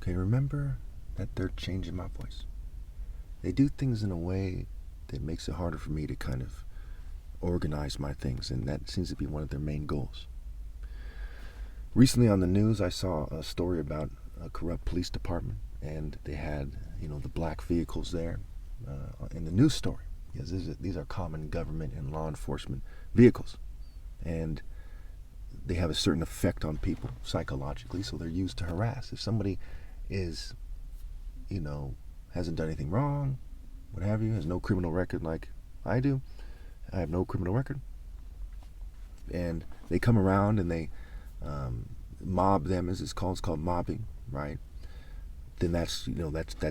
Okay, remember that they're changing my voice. They do things in a way that makes it harder for me to kind of organize my things, and that seems to be one of their main goals. Recently on the news, I saw a story about a corrupt police department, and they had, the black vehicles there in the news story. Yes, these are common government and law enforcement vehicles, and they have a certain effect on people psychologically, so they're used to harass. If somebody is, hasn't done anything wrong, what have you, has no criminal record like I do, I have no criminal record, and they come around and they mob them, as it's called mobbing, right? Then that's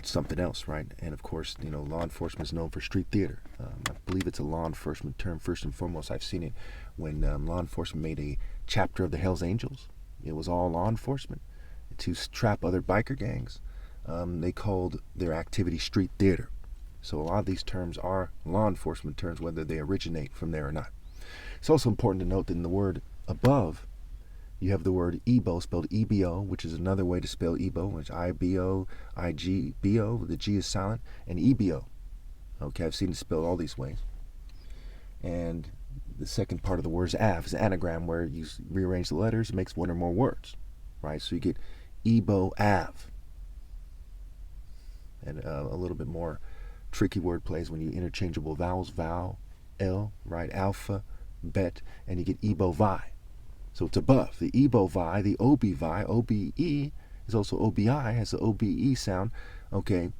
something else, right? And of course, law enforcement is known for street theater. I believe it's a law enforcement term first and foremost. I've seen it when law enforcement made a chapter of the Hells Angels. It was all law enforcement to trap other biker gangs. They called their activity street theater. So a lot of these terms are law enforcement terms, whether they originate from there or not. It's also important to note that in the word above, you have the word Ebo, spelled E-B-O, which is another way to spell Ebo, which I-B-O, I-G-B-O, the G is silent, and E-B-O. Okay, I've seen it spelled all these ways. And the second part of the word is Av, it's an anagram where you rearrange the letters, it makes one or more words, right? So you get Ebo Av. And a little bit more tricky word plays when you interchangeable vowels, vowel, L, right? Alpha, bet, and you get Ebo Vi. So it's above. The Ebo Vi, the Obi Vi, O-B-E is also O-B-I, has the O-B-E sound, okay,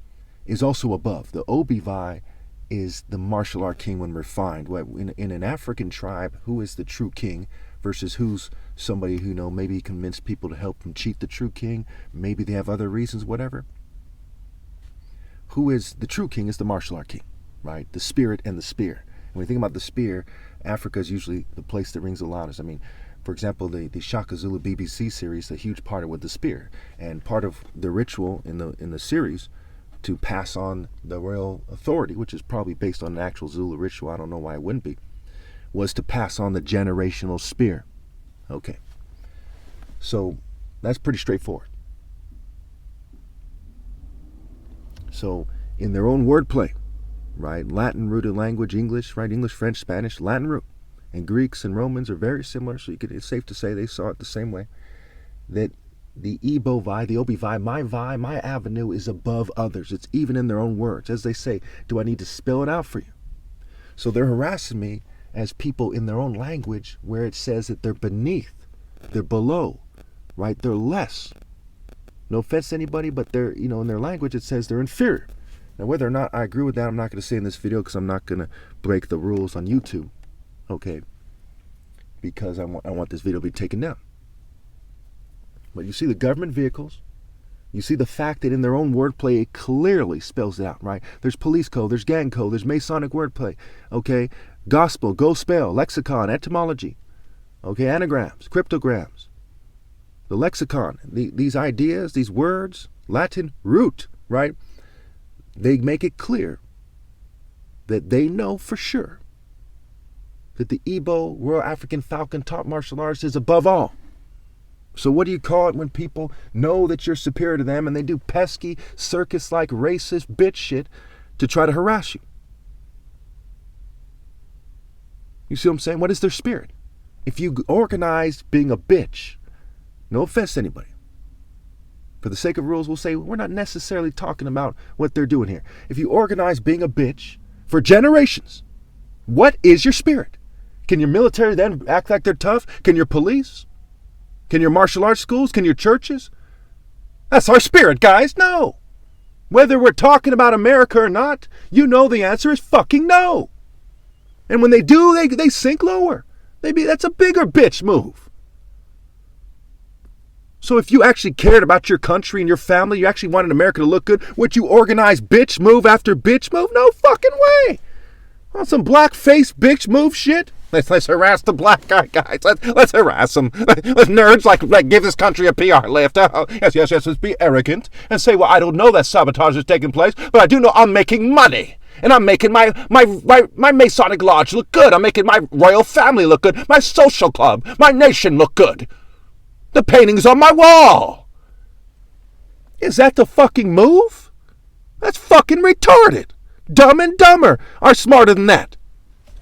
is also above. The Obi Vi is the martial art king when refined. In an African tribe, who is the true king versus who's somebody who, maybe convinced people to help them cheat the true king, maybe they have other reasons, whatever. Who is the true king is the martial art king, right? The spirit and the spear. When we think about the spear, Africa is usually the place that rings the loudest. I mean, for example, the Shaka Zulu BBC series, a huge part of it with the spear, and part of the ritual in the series to pass on the royal authority, which is probably based on an actual Zulu ritual, I don't know why it wouldn't be, was to pass on the generational spear. Okay, so that's pretty straightforward. So in their own wordplay, right, Latin rooted language, English, right, English, French, Spanish, Latin root. And Greeks and Romans are very similar, so it's safe to say they saw it the same way. That the Ebo Vi, the Obi Vi, my avenue is above others. It's even in their own words. As they say, do I need to spell it out for you? So they're harassing me as people in their own language where it says that they're beneath, they're below, right? They're less. No offense to anybody, but they're, in their language it says they're inferior. Now whether or not I agree with that, I'm not going to say in this video because I'm not going to break the rules on YouTube. Okay, because I want this video to be taken down. But you see the government vehicles, you see the fact that in their own wordplay it clearly spells it out, right? There's police code, there's gang code, there's Masonic wordplay, okay? Gospel, go spell, lexicon, etymology, okay? Anagrams, cryptograms, the lexicon, these ideas, these words, Latin root, right? They make it clear that they know for sure that the Ebo, Royal African Falcon, top martial artist is above all. So what do you call it when people know that you're superior to them and they do pesky, circus-like, racist bitch shit to try to harass you? You see what I'm saying? What is their spirit? If you organize being a bitch, no offense to anybody, for the sake of rules, we'll say we're not necessarily talking about what they're doing here. If you organize being a bitch for generations, what is your spirit? Can your military then act like they're tough? Can your police? Can your martial arts schools? Can your churches? That's our spirit, guys. No. Whether we're talking about America or not, the answer is fucking no. And when they do, they sink lower. That's a bigger bitch move. So if you actually cared about your country and your family, you actually wanted America to look good, would you organize bitch move after bitch move? No fucking way. On some blackface bitch move shit? Let's harass the black guys. Let's harass them. Let's nerds like give this country a PR lift. Oh, yes. Let's be arrogant and say, well, I don't know that sabotage is taking place, but I do know I'm making money. And I'm making my Masonic Lodge look good. I'm making my royal family look good. My social club, my nation look good. The paintings on my wall. Is that the fucking move? That's fucking retarded. Dumb and Dumber are smarter than that.